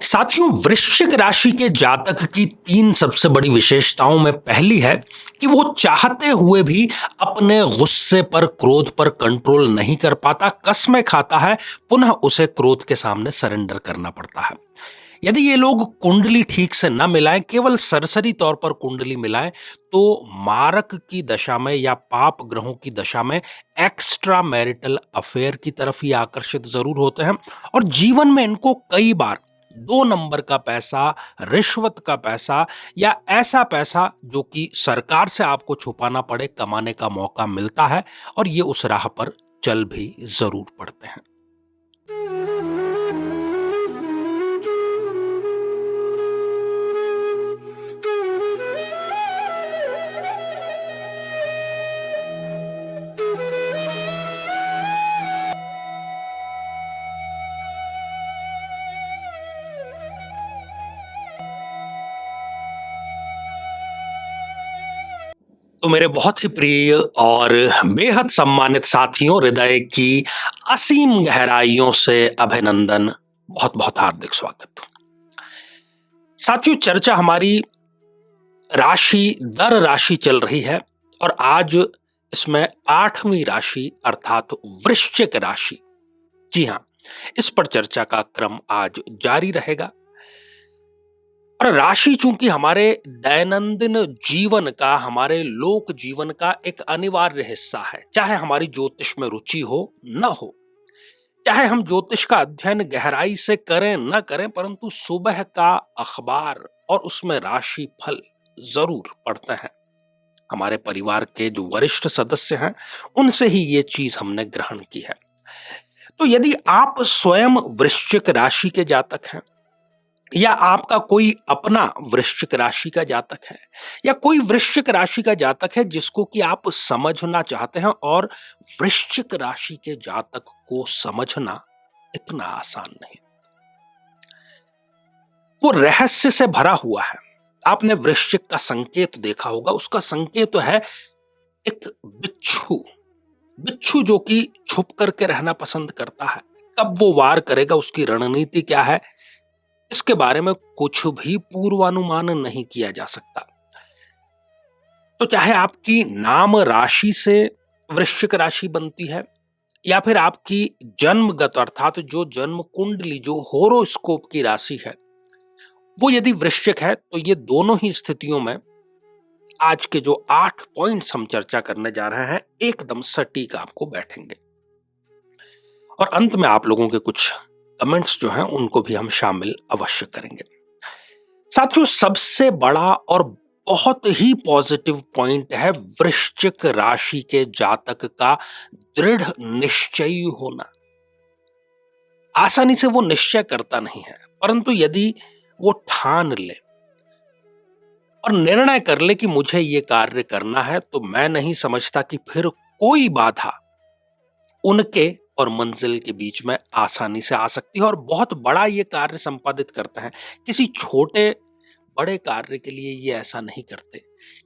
साथियों, वृश्चिक राशि के जातक की तीन सबसे बड़ी विशेषताओं में पहली है कि वो चाहते हुए भी अपने गुस्से पर, क्रोध पर कंट्रोल नहीं कर पाता, कस्में खाता है, पुनः उसे क्रोध के सामने सरेंडर करना पड़ता है। यदि ये लोग कुंडली ठीक से न मिलाएं, केवल सरसरी तौर पर कुंडली मिलाएं, तो मारक की दशा में या पाप ग्रहों की दशा में एक्स्ट्रा मैरिटल अफेयर की तरफ ही आकर्षित जरूर होते हैं और जीवन में इनको कई बार दो नंबर का पैसा, रिश्वत का पैसा या ऐसा पैसा जो कि सरकार से आपको छुपाना पड़े, कमाने का मौका मिलता है और ये उस राह पर चल भी जरूर पड़ते हैं। तो मेरे बहुत ही प्रिय और बेहद सम्मानित साथियों, हृदय की असीम गहराइयों से अभिनंदन, बहुत बहुत हार्दिक स्वागत। साथियों, चर्चा हमारी राशि दर राशि चल रही है और आज इसमें आठवीं राशि अर्थात वृश्चिक राशि, जी हां, इस पर चर्चा का क्रम आज जारी रहेगा। और राशि चूंकि हमारे दैनंदिन जीवन का, हमारे लोक जीवन का एक अनिवार्य हिस्सा है, चाहे हमारी ज्योतिष में रुचि हो न हो, चाहे हम ज्योतिष का अध्ययन गहराई से करें न करें, परंतु सुबह का अखबार और उसमें राशि फल जरूर पढ़ते हैं। हमारे परिवार के जो वरिष्ठ सदस्य हैं उनसे ही ये चीज हमने ग्रहण की है। तो यदि आप स्वयं वृश्चिक राशि के जातक हैं या आपका कोई अपना वृश्चिक राशि का जातक है या कोई वृश्चिक राशि का जातक है जिसको कि आप समझना चाहते हैं, और वृश्चिक राशि के जातक को समझना इतना आसान नहीं, वो रहस्य से भरा हुआ है। आपने वृश्चिक का संकेत देखा होगा, उसका संकेत तो है एक बिच्छू। बिच्छू जो कि छुप करके रहना पसंद करता है, कब वो वार करेगा, उसकी रणनीति क्या है, इसके बारे में कुछ भी पूर्वानुमान नहीं किया जा सकता। तो चाहे आपकी नाम राशि से वृश्चिक राशि बनती है या फिर आपकी जन्मगत अर्थात जो जन्म कुंडली, जो होरोस्कोप की राशि है, वो यदि वृश्चिक है, तो ये दोनों ही स्थितियों में आज के जो 8 पॉइंट्स हम चर्चा करने जा रहे हैं एकदम सटीक आपको बैठेंगे। और अंत में आप लोगों के कुछ कमेंट्स जो हैं उनको भी हम शामिल अवश्य करेंगे। साथियों, सबसे बड़ा और बहुत ही पॉजिटिव पॉइंट है वृश्चिक राशि के जातक का दृढ़ निश्चयी होना। आसानी से वो निश्चय करता नहीं है, परंतु यदि वो ठान ले और निर्णय कर ले कि मुझे ये कार्य करना है, तो मैं नहीं समझता कि फिर कोई बाधा उनके और मंजिल के बीच में आसानी से आ सकती है और बहुत बड़ा ये कार्य संपादित करते हैं। किसी छोटे बड़े कार्य के लिए ये ऐसा नहीं करते,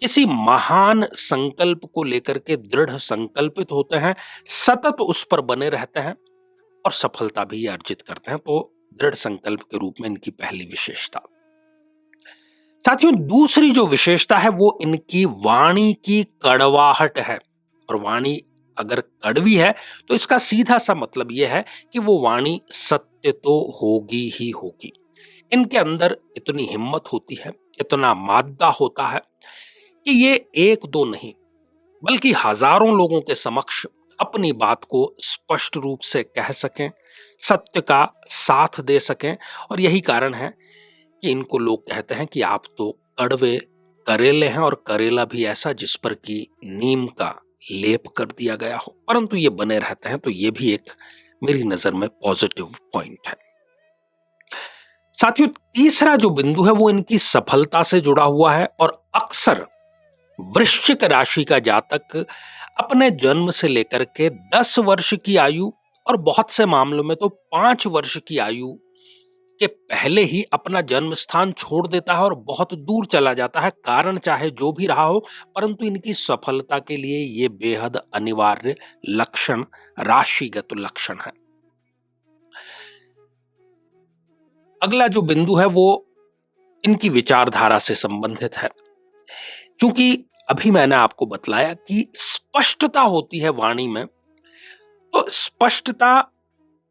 किसी महान संकल्प को लेकर के दृढ़ संकल्पित होते हैं, सतत उस पर बने रहते हैं और सफलता भी अर्जित करते हैं। तो दृढ़ संकल्प के रूप में इनकी पहली विशेषता। साथियों, दूसरी जो विशेषता है वो इनकी वाणी की कड़वाहट है। और वाणी अगर कड़वी है तो इसका सीधा सा मतलब यह है कि वो वाणी सत्य तो होगी ही होगी। इनके अंदर इतनी हिम्मत होती है, इतना मादा होता है कि ये एक दो नहीं बल्कि हजारों लोगों के समक्ष अपनी बात को स्पष्ट रूप से कह सकें, सत्य का साथ दे सकें। और यही कारण है कि इनको लोग कहते हैं कि आप तो कड़वे करेले हैं, और करेला भी ऐसा जिस पर कि नीम का लेप कर दिया गया हो, परंतु ये बने रहते हैं। तो ये भी एक मेरी नजर में पॉजिटिव पॉइंट है। साथियों, तीसरा जो बिंदु है वो इनकी सफलता से जुड़ा हुआ है। और अक्सर वृश्चिक राशि का जातक अपने जन्म से लेकर के 10 वर्ष की आयु और बहुत से मामलों में तो 5 वर्ष की आयु के पहले ही अपना जन्म स्थान छोड़ देता है और बहुत दूर चला जाता है। कारण चाहे जो भी रहा हो, परंतु इनकी सफलता के लिए ये बेहद अनिवार्य लक्षण, राशिगत लक्षण है। अगला जो बिंदु है वो इनकी विचारधारा से संबंधित है। क्योंकि अभी मैंने आपको बतलाया कि स्पष्टता होती है वाणी में, तो स्पष्टता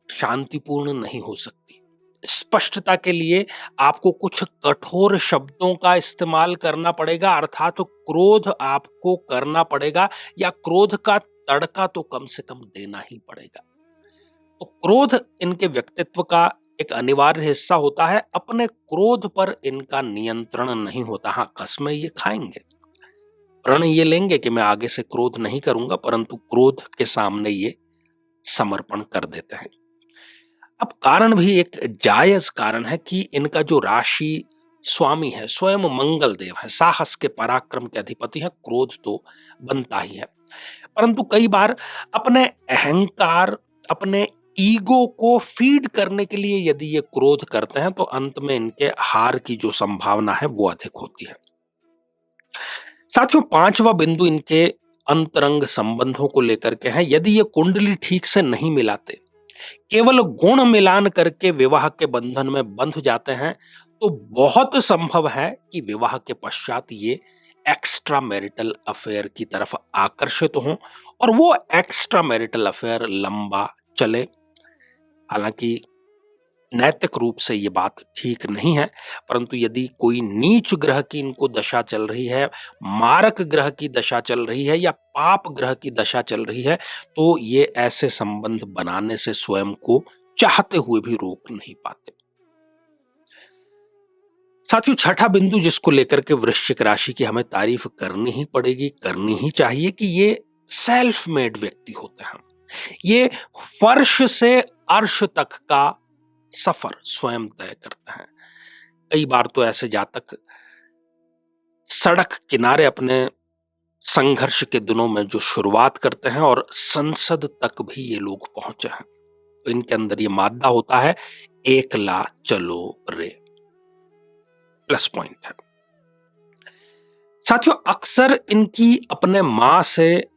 शांतिपूर्ण नहीं हो सकती। स्पष्टता के लिए आपको कुछ कठोर शब्दों का इस्तेमाल करना पड़ेगा, अर्थात तो क्रोध आपको करना पड़ेगा, या क्रोध का तड़का तो कम से कम देना ही पड़ेगा। तो क्रोध इनके व्यक्तित्व का एक अनिवार्य हिस्सा होता है। अपने क्रोध पर इनका नियंत्रण नहीं होता। हाँ, कसमें ये खाएंगे, प्रण ये लेंगे कि मैं आगे से क्रोध नहीं करूंगा, परंतु क्रोध के सामने ये समर्पण कर देते हैं। अब कारण भी एक जायज कारण है कि इनका जो राशि स्वामी है स्वयं मंगल देव है, साहस के पराक्रम के अधिपति है, क्रोध तो बनता ही है। परंतु कई बार अपने अहंकार, अपने ईगो को फीड करने के लिए यदि ये क्रोध करते हैं तो अंत में इनके हार की जो संभावना है वो अधिक होती है। साथियों, पांचवा बिंदु इनके अंतरंग संबंधों को लेकर के है। यदि ये कुंडली ठीक से नहीं मिलाते, केवल गुण मिलान करके विवाह के बंधन में बंध जाते हैं, तो बहुत संभव है कि विवाह के पश्चात ये एक्स्ट्रा मैरिटल अफेयर की तरफ आकर्षित हों और वो एक्स्ट्रा मैरिटल अफेयर लंबा चले। हालांकि नैतिक रूप से ये बात ठीक नहीं है, परंतु यदि कोई नीच ग्रह की इनको दशा चल रही है, मारक ग्रह की दशा चल रही है, या पाप ग्रह की दशा चल रही है, तो ये ऐसे संबंध बनाने से स्वयं को चाहते हुए भी रोक नहीं पाते। साथियों, छठा बिंदु जिसको लेकर के वृश्चिक राशि की हमें तारीफ करनी ही पड़ेगी, करनी ही चाहिए, कि ये सेल्फ मेड व्यक्ति होते हैं। ये फर्श से अर्श तक का सफर स्वयं तय करते हैं। कई बार तो ऐसे जातक सड़क किनारे अपने संघर्ष के दिनों में जो शुरुआत करते हैं और संसद तक भी ये लोग पहुंचे हैं, तो इनके अंदर ये मादा होता है, एकला चलो रे, प्लस पॉइंट है। साथियों, अक्सर इनकी अपने मां से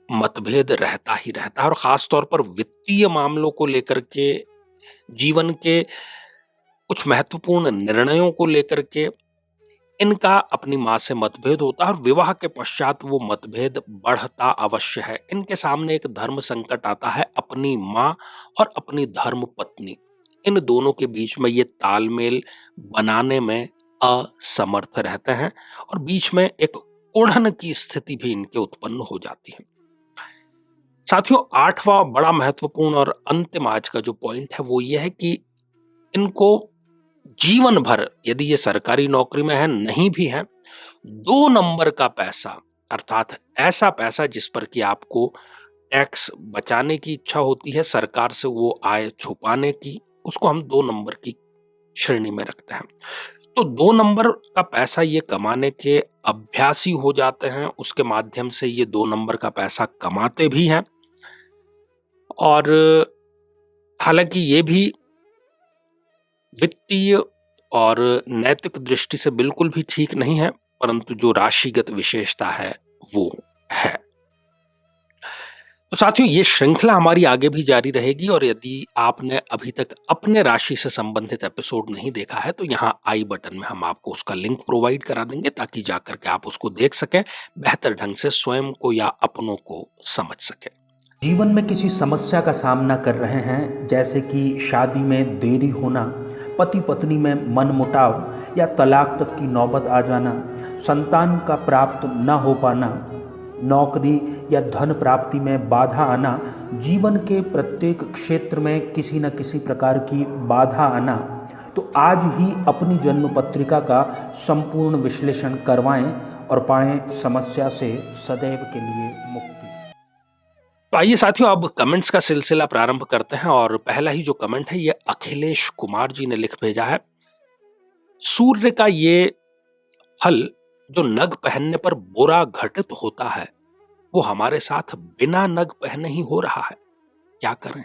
मतभेद रहता ही रहता है, और खासतौर पर वित्तीय मामलों को लेकर के, जीवन के कुछ महत्वपूर्ण निर्णयों को लेकर के इनका अपनी मां से मतभेद होता है, और विवाह के पश्चात वो मतभेद बढ़ता अवश्य है। इनके सामने एक धर्म संकट आता है, अपनी मां और अपनी धर्म पत्नी, इन दोनों के बीच में ये तालमेल बनाने में असमर्थ रहते हैं, और बीच में एक उड़न की स्थिति भी इनके उत्पन्न हो जाती है। साथियों, आठवां बड़ा महत्वपूर्ण और अंतिम आज का जो पॉइंट है वो ये है कि इनको जीवन भर, यदि ये सरकारी नौकरी में है, नहीं भी है, 2 नंबर का पैसा, अर्थात ऐसा पैसा जिस पर कि आपको टैक्स बचाने की इच्छा होती है, सरकार से वो आय छुपाने की, उसको हम 2 नंबर की श्रेणी में रखते हैं। तो 2 नंबर का पैसा ये कमाने के अभ्यासी हो जाते हैं, उसके माध्यम से ये 2 नंबर का पैसा कमाते भी हैं, और हालांकि ये भी वित्तीय और नैतिक दृष्टि से बिल्कुल भी ठीक नहीं है, परंतु जो राशिगत विशेषता है वो है। तो साथियों, ये श्रृंखला हमारी आगे भी जारी रहेगी, और यदि आपने अभी तक अपने राशि से संबंधित एपिसोड नहीं देखा है तो यहाँ आई बटन में हम आपको उसका लिंक प्रोवाइड करा देंगे, ताकि जाकर के आप उसको देख सकें, बेहतर ढंग से स्वयं को या अपनों को समझ सकें। जीवन में किसी समस्या का सामना कर रहे हैं, जैसे कि शादी में देरी होना, पति पत्नी में मनमुटाव या तलाक तक की नौबत आ जाना, संतान का प्राप्त न हो पाना, नौकरी या धन प्राप्ति में बाधा आना, जीवन के प्रत्येक क्षेत्र में किसी न किसी प्रकार की बाधा आना, तो आज ही अपनी जन्म पत्रिका का संपूर्ण विश्लेषण करवाएं और पाएं समस्या से सदैव के लिए मुक्ति। तो आइए साथियों, अब कमेंट्स का सिलसिला प्रारंभ करते हैं, और पहला ही जो कमेंट है ये अखिलेश कुमार जी ने लिख भेजा है। सूर्य का ये फल जो नग पहनने पर बुरा घटित होता है, वो हमारे साथ बिना नग पहने ही हो रहा है, क्या करें?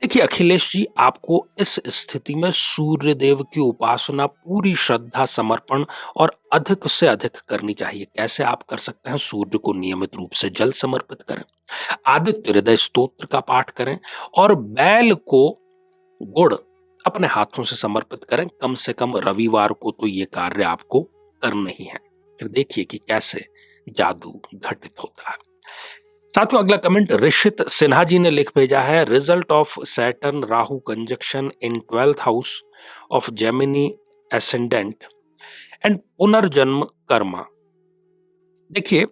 देखिए अखिलेश जी, आपको इस स्थिति में सूर्य देव की उपासना पूरी श्रद्धा, समर्पण और अधिक से अधिक करनी चाहिए। कैसे आप कर सकते हैं? सूर्य को नियमित रूप से जल समर्पित करें, आदित्य हृदय स्तोत्र का पाठ करें, और बैल को गुड़ अपने हाथों से समर्पित करें। कम से कम रविवार को तो ये कार्य आपको करने ही है। फिर देखिए कि कैसे जादू घटित होता है। साथियों, अगला कमेंट ऋषित सिन्हा जी ने लिख भेजा है, result of Saturn Rahu conjunction in 12th house of Gemini ascendant and पुनर्जन्म कर्मा। देखिए,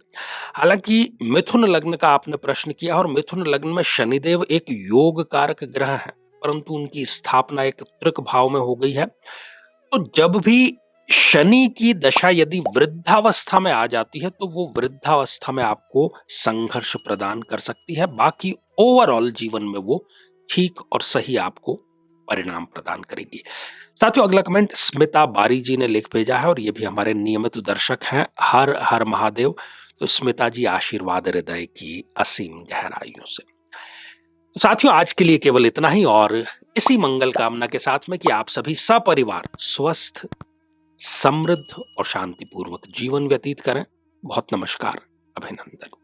हालांकि मिथुन लग्न का आपने प्रश्न किया और मिथुन लग्न में शनिदेव एक योग कारक ग्रह है, परंतु उनकी स्थापना एक त्रिक भाव में हो गई है। तो जब भी शनि की दशा यदि वृद्धावस्था में आ जाती है तो वो वृद्धावस्था में आपको संघर्ष प्रदान कर सकती है, बाकी ओवरऑल जीवन में वो ठीक और सही आपको परिणाम प्रदान करेगी। साथियों, अगला कमेंट स्मिता बारी जी ने लिख भेजा है और ये भी हमारे नियमित दर्शक हैं। हर हर महादेव। तो स्मिता जी, आशीर्वाद हृदय की असीम गहराइयों से। तो साथियों, आज के लिए केवल इतना ही और इसी मंगल कामना के साथ में कि आप सभी सपरिवार स्वस्थ, समृद्ध और शांतिपूर्वक जीवन व्यतीत करें। बहुत नमस्कार, अभिनंदन।